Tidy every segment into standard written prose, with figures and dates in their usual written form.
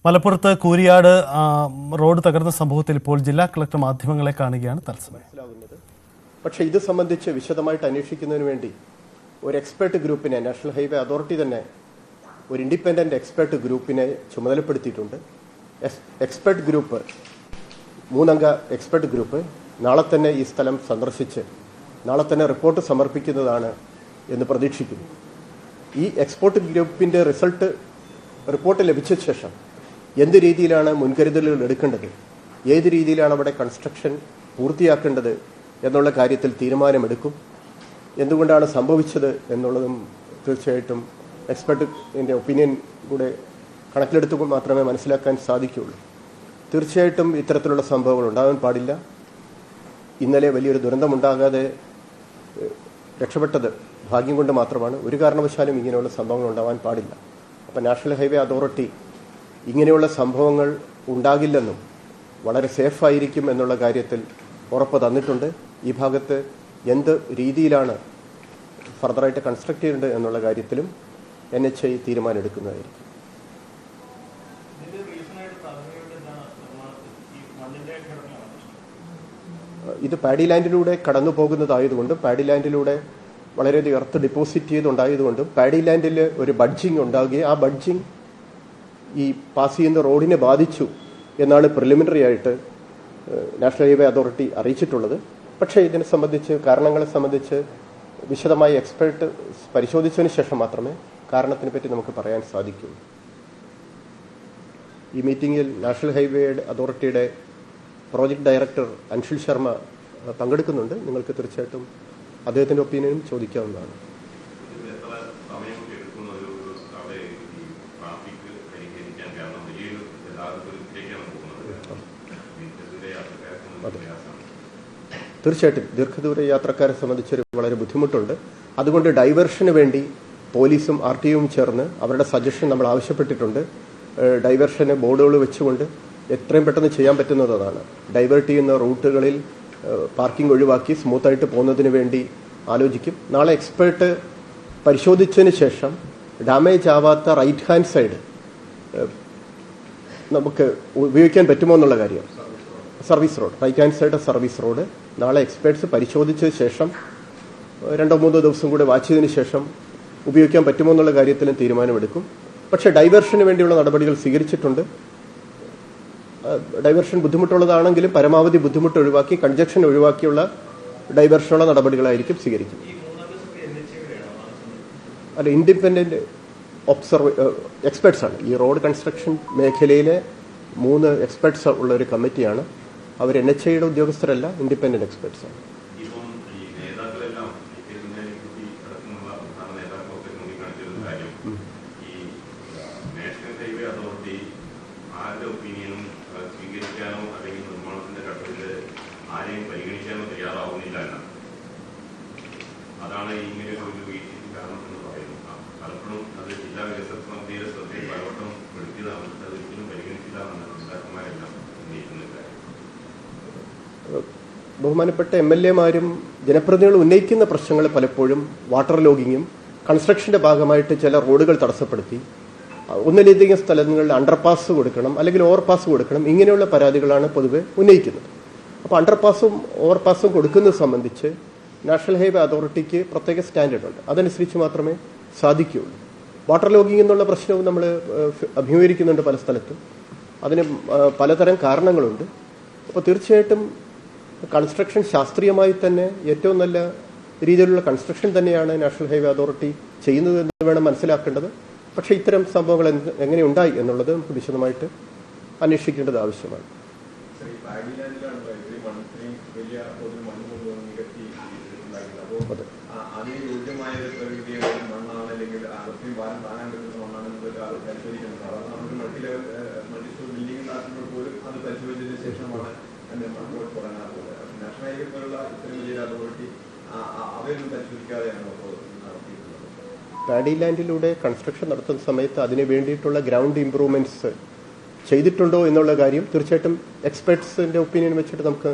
മലപ്പുറത്ത് കൂരിയാട് റോഡ് തകർന്ന സംഭവത്തിൽ ഇപ്പോൾ ജില്ലാ കളക്ടർ മാധ്യമങ്ങളെ കാണുകയാണ് തത്സമയം. പക്ഷേ ഇത് സംബന്ധിച്ച് വിശദമായിട്ട് അന്വേഷിക്കുന്നതിന് വേണ്ടി ഒരു എക്സ്പെർട്ട് ഗ്രൂപ്പിനെ നാഷണൽ ഹൈവേ അതോറിറ്റി തന്നെ ഒരു ഇൻഡിപെൻഡന്റ് എക്സ്പെർട്ട് ഗ്രൂപ്പിനെ ചുമതലപ്പെടുത്തിയിട്ടുണ്ട്. എക്സ്പെർട്ട് ഗ്രൂപ്പ് 3 അംഗ എക്സ്പെർട്ട് ഗ്രൂപ്പ് നാളെ തന്നെ ഈ സ്ഥലം സന്ദർശിച്ച് നാളെ തന്നെ റിപ്പോർട്ട് സമർപ്പിക്കുന്നതാണ് എന്ന് പ്രതീക്ഷിക്കുന്നു. ഈ എക്സ്പെർട്ട് ഗ്രൂപ്പിന്റെ റിപ്പോർട്ട് ലഭിച്ച ശേഷം എന്ത് രീതിയിലാണ് മുൻകരുതലുകൾ എടുക്കേണ്ടത്, ഏത് രീതിയിലാണ് അവിടെ കൺസ്ട്രക്ഷൻ പൂർത്തിയാക്കേണ്ടത് എന്നുള്ള കാര്യത്തിൽ തീരുമാനമെടുക്കും. എന്തുകൊണ്ടാണ് സംഭവിച്ചത് എന്നുള്ളതും തീർച്ചയായിട്ടും എക്സ്പെർട്ടിൻ്റെ ഒപ്പീനിയൻ കൂടെ കണക്കിലെടുത്ത് മാത്രമേ മനസ്സിലാക്കാൻ സാധിക്കുകയുള്ളൂ. തീർച്ചയായിട്ടും ഇത്തരത്തിലുള്ള സംഭവങ്ങൾ ഉണ്ടാകാൻ പാടില്ല. ഇന്നലെ വലിയൊരു ദുരന്തമുണ്ടാകാതെ രക്ഷപ്പെട്ടത് ഭാഗ്യം കൊണ്ട് മാത്രമാണ്. ഒരു കാരണവശാലും ഇങ്ങനെയുള്ള സംഭവങ്ങൾ ഉണ്ടാവാൻ പാടില്ല. അപ്പം നാഷണൽ ഹൈവേ അതോറിറ്റി ഇങ്ങനെയുള്ള സംഭവങ്ങൾ ഉണ്ടാകില്ലെന്നും വളരെ സേഫായിരിക്കും എന്നുള്ള കാര്യത്തിൽ ഉറപ്പ് തന്നിട്ടുണ്ട്. ഈ ഭാഗത്ത് എന്ത് രീതിയിലാണ് ഫർദറായിട്ട് കൺസ്ട്രക്ട് ചെയ്യേണ്ടത് എന്നുള്ള കാര്യത്തിലും NHAI തീരുമാനമെടുക്കുന്നതായിരിക്കും. ഇത് പാഡി ലാൻഡിലൂടെ കടന്നു പോകുന്നതായതുകൊണ്ടും പാഡി ലാൻഡിലൂടെ വളരെയധികം എർത്ത് ഡെപ്പോസിറ്റ് ചെയ്തുണ്ടായതുകൊണ്ടും പാഡി ലാൻഡിൽ ഒരു ബഡ്ജിങ് ഉണ്ടാകുകയും ആ ബഡ്ജിങ് ഈ പാസ് ചെയ്യുന്ന റോഡിനെ ബാധിച്ചു എന്നാണ് പ്രിലിമിനറി ആയിട്ട് നാഷണൽ ഹൈവേ അതോറിറ്റി അറിയിച്ചിട്ടുള്ളത്. പക്ഷേ ഇതിനെ സംബന്ധിച്ച് കാരണങ്ങളെ സംബന്ധിച്ച് വിശദമായി എക്സ്പെർട്ട് പരിശോധിച്ചതിന് ശേഷം മാത്രമേ കാരണത്തിനെ പറ്റി നമുക്ക് പറയാൻ സാധിക്കുകയുള്ളൂ. ഈ മീറ്റിംഗിൽ നാഷണൽ ഹൈവേ അതോറിറ്റിയുടെ പ്രോജക്ട് ഡയറക്ടർ അൻഷിൽ ശർമ്മ പങ്കെടുക്കുന്നുണ്ട്. നിങ്ങൾക്ക് തീർച്ചയായിട്ടും അദ്ദേഹത്തിൻ്റെ ഒപ്പീനിയനും ചോദിക്കാവുന്നതാണ്. തീർച്ചയായിട്ടും ദീർഘദൂര യാത്രക്കാരെ സംബന്ധിച്ചൊരു വളരെ ബുദ്ധിമുട്ടുണ്ട്. അതുകൊണ്ട് ഡൈവേർഷന് വേണ്ടി പോലീസും RTOയും ചേർന്ന് അവരുടെ സജഷൻ നമ്മൾ ആവശ്യപ്പെട്ടിട്ടുണ്ട്. ഡൈവേർഷന് ബോർഡുകൾ വെച്ചുകൊണ്ട് എത്രയും പെട്ടെന്ന് ചെയ്യാൻ പറ്റുന്നതാണ്. ഡൈവേർട്ട് ചെയ്യുന്ന റൂട്ടുകളിൽ പാർക്കിംഗ് ഒഴിവാക്കി സ്മൂത്തായിട്ട് പോകുന്നതിന് വേണ്ടി ആലോചിക്കും. നാളെ എക്സ്പേർട്ട് പരിശോധിച്ചതിന് ശേഷം ഡാമേജ് ആവാത്ത റൈറ്റ് ഹാൻഡ് സൈഡ് നമുക്ക് ഉപയോഗിക്കാൻ പറ്റുമോ എന്നുള്ള കാര്യം, service road, right hand side service road നാളെ എക്സ്പേർട്സ് പരിശോധിച്ചതിന് ശേഷം 2-3 ദിവസം കൂടെ വാച്ച് ചെയ്തതിന് ശേഷം ഉപയോഗിക്കാൻ പറ്റുമോ എന്നുള്ള കാര്യത്തിലും തീരുമാനമെടുക്കും. പക്ഷേ ഡൈവേർഷന് വേണ്ടിയുള്ള നടപടികൾ സ്വീകരിച്ചിട്ടുണ്ട്. ഡൈവേർഷൻ ബുദ്ധിമുട്ടുള്ളതാണെങ്കിലും പരമാവധി ബുദ്ധിമുട്ട് ഒഴിവാക്കി കൺജക്ഷൻ ഒഴിവാക്കിയുള്ള ഡൈവേർഷനുള്ള നടപടികളായിരിക്കും സ്വീകരിക്കുന്നത്. അല്ല, ഇൻഡിപെൻഡന്റ് എക്സ്പെർട്സാണ്. ഈ റോഡ് കൺസ്ട്രക്ഷൻ മേഖലയിലെ 3 എക്സ്പെർട്സ് ഉള്ള ഒരു കമ്മിറ്റിയാണ്. അവർ NHAIയുടെ ഉദ്യോഗസ്ഥരല്ല, ഇൻഡിപെൻഡന്റ് എക്സ്പെർട്സാണ്. അതാണ് ഇങ്ങനെ ഒരു വീഴ്ചയ്ക്ക് കാരണം എന്ന് പറയുന്നത്. പലപ്പോഴും അത് ജില്ലാ വികസന സമിതിയുടെ ശ്രദ്ധയിൽ പലവട്ടം എടുത്തതാണ്, അത് ഒരിക്കലും പരിഗണിച്ചില്ല എന്നാണ് നേതാക്കന്മാരെല്ലാം ഉന്നയിക്കുന്ന കാര്യം. ബഹുമാനപ്പെട്ട MLAമാരും ജനപ്രതിനിധികളും ഉന്നയിക്കുന്ന പ്രശ്നങ്ങൾ പലപ്പോഴും വാട്ടർ ലോഗിങ്ങും കൺസ്ട്രക്ഷന്റെ ഭാഗമായിട്ട് ചില റോഡുകൾ തടസ്സപ്പെടുത്തി ഒന്നിലധികം സ്ഥലങ്ങളിൽ അണ്ടർപാസ് കൊടുക്കണം അല്ലെങ്കിൽ ഓവർപാസ് കൊടുക്കണം, ഇങ്ങനെയുള്ള പരാതികളാണ് പൊതുവെ ഉന്നയിക്കുന്നത്. അപ്പോൾ അണ്ടർപാസും ഓവർപാസും കൊടുക്കുന്നത് സംബന്ധിച്ച് നാഷണൽ ഹൈവേ അതോറിറ്റിക്ക് പ്രത്യേക സ്റ്റാൻഡേർഡ് ഉണ്ട്. അതനുസരിച്ച് മാത്രമേ സാധിക്കുകയുള്ളൂ. വാട്ടർ ലോഗിംഗ് എന്നുള്ള പ്രശ്നവും നമ്മൾ അഭിമുഖീകരിക്കുന്നുണ്ട് പല സ്ഥലത്തും. അതിന് പലതരം കാരണങ്ങളുണ്ട്. അപ്പോൾ തീർച്ചയായിട്ടും കൺസ്ട്രക്ഷൻ ശാസ്ത്രീയമായി തന്നെ ഏറ്റവും നല്ല രീതിയിലുള്ള കൺസ്ട്രക്ഷൻ തന്നെയാണ് നാഷണൽ ഹൈവേ അതോറിറ്റി ചെയ്യുന്നത് എന്ന് വേണം മനസ്സിലാക്കേണ്ടത്. പക്ഷേ ഇത്തരം സംഭവങ്ങൾ എങ്ങനെ ഉണ്ടായി എന്നുള്ളത് നമുക്ക് വിശദമായിട്ട് അന്വേഷിക്കേണ്ടത് ആവശ്യമാണ്. പാഡി ലാൻഡിലൂടെ കൺസ്ട്രക്ഷൻ നടത്തുന്ന സമയത്ത് അതിന് വേണ്ടിയിട്ടുള്ള ഗ്രൗണ്ട് ഇംപ്രൂവ്മെന്റ്സ് ചെയ്തിട്ടുണ്ടോ എന്നുള്ള കാര്യം തീർച്ചയായിട്ടും എക്സ്പെർട്സിന്റെ ഒപ്പീനിയൻ വെച്ചിട്ട് നമുക്ക്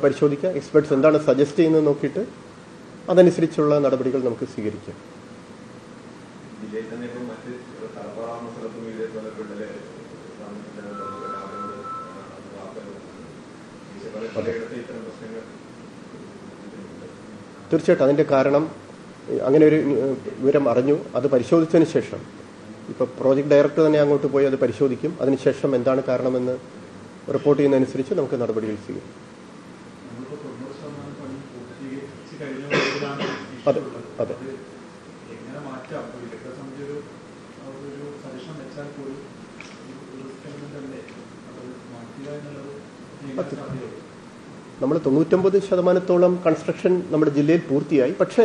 പരിശോധിക്കാം. എക്സ്പെർട്സ് എന്താണ് സജസ്റ്റ് ചെയ്യുന്നത് നോക്കിയിട്ട് അതനുസരിച്ചുള്ള നടപടികൾ നമുക്ക് സ്വീകരിക്കാം. അതെ. തീർച്ചയായിട്ടും അതിൻ്റെ കാരണം അങ്ങനെ ഒരു വിവരം അറിഞ്ഞു. അത് പരിശോധിച്ചതിന് ശേഷം ഇപ്പോൾ പ്രോജക്ട് ഡയറക്ടർ തന്നെ അങ്ങോട്ട് പോയി അത് പരിശോധിക്കും. അതിനുശേഷം എന്താണ് കാരണമെന്ന് റിപ്പോർട്ട് ചെയ്യുന്നതനുസരിച്ച് നമുക്ക് നടപടികൾ സ്വീകരിക്കും. അതെ അതെ നമ്മൾ 99% കൺസ്ട്രക്ഷൻ നമ്മുടെ ജില്ലയിൽ പൂർത്തിയായി. പക്ഷേ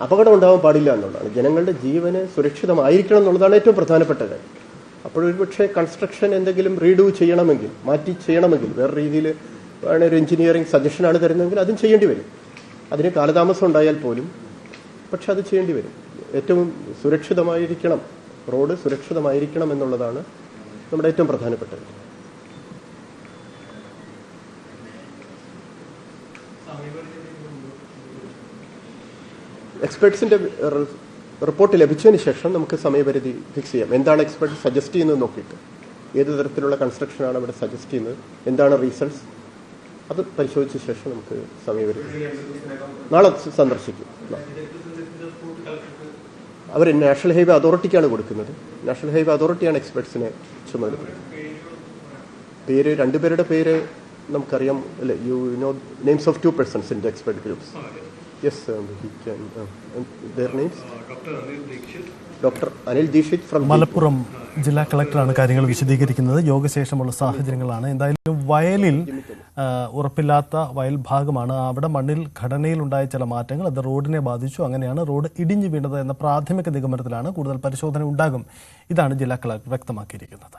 അപകടം ഉണ്ടാവാൻ പാടില്ല എന്നുള്ളതാണ്. ജനങ്ങളുടെ ജീവന് സുരക്ഷിതമായിരിക്കണം എന്നുള്ളതാണ് ഏറ്റവും പ്രധാനപ്പെട്ട കാര്യം. അപ്പോഴൊരു പക്ഷേ കൺസ്ട്രക്ഷൻ എന്തെങ്കിലും റീഡൂ ചെയ്യണമെങ്കിൽ, മാറ്റി ചെയ്യണമെങ്കിൽ, വേറെ രീതിയിൽ വേണ ഒരു എഞ്ചിനീയറിംഗ് സജഷനാണ് തരുന്നതെങ്കിൽ അതും ചെയ്യേണ്ടി വരും. അതിന് കാലതാമസം ഉണ്ടായാൽ പോലും പക്ഷെ അത് ചെയ്യേണ്ടി വരും. ഏറ്റവും സുരക്ഷിതമായിരിക്കണം, റോഡ് സുരക്ഷിതമായിരിക്കണം എന്നുള്ളതാണ് നമ്മുടെ ഏറ്റവും പ്രധാനപ്പെട്ടത്. എക്സ്പെർട്സിന്റെ റിപ്പോർട്ട് ലഭിച്ചതിന് ശേഷം നമുക്ക് സമയപരിധി ഫിക്സ് ചെയ്യാം. എന്താണ് എക്സ്പെർട്ട് സജസ്റ്റ് ചെയ്യുന്നത് നോക്കിയിട്ട്, ഏത് തരത്തിലുള്ള കൺസ്ട്രക്ഷനാണ് ഇവിടെ സജസ്റ്റ് ചെയ്യുന്നത്, എന്താണ് റീസൺസ്, അത് പരിശോധിച്ച ശേഷം നമുക്ക് സമയപരിധി നാളെ സന്ദർശിക്കും. അവർ നാഷണൽ ഹൈവേ അതോറിറ്റിക്കാണ് കൊടുക്കുന്നത്. നാഷണൽ ഹൈവേ അതോറിറ്റിയാണ് എക്സ്പെർട്സിനെ ചുമതലപ്പെടുത്തുന്നത്. പേര്, രണ്ടുപേരുടെ പേര് നമുക്കറിയാം അല്ലേ? You know names of 2 persons in the expert groups. Yes, he can. Their names? Dr. Anil Dikshit from Malappuram ജില്ലാ കളക്ടറാണ് കാര്യങ്ങൾ വിശദീകരിക്കുന്നത്. യോഗശേഷമുള്ള സാഹചര്യങ്ങളാണ്. എന്തായാലും വയലിൽ ഉറപ്പില്ലാത്ത വയൽ ഭാഗമാണ്. അവിടെ മണ്ണിൽ ഘടനയിൽ ഉണ്ടായ ചില മാറ്റങ്ങൾ അത് റോഡിനെ ബാധിച്ചു. അങ്ങനെയാണ് റോഡ് ഇടിഞ്ഞു വീണത് എന്ന പ്രാഥമിക നിഗമനത്തിലാണ്. കൂടുതൽ പരിശോധന ഉണ്ടാകും. ഇതാണ് ജില്ലാ കളക്ടർ വ്യക്തമാക്കിയിരിക്കുന്നത്.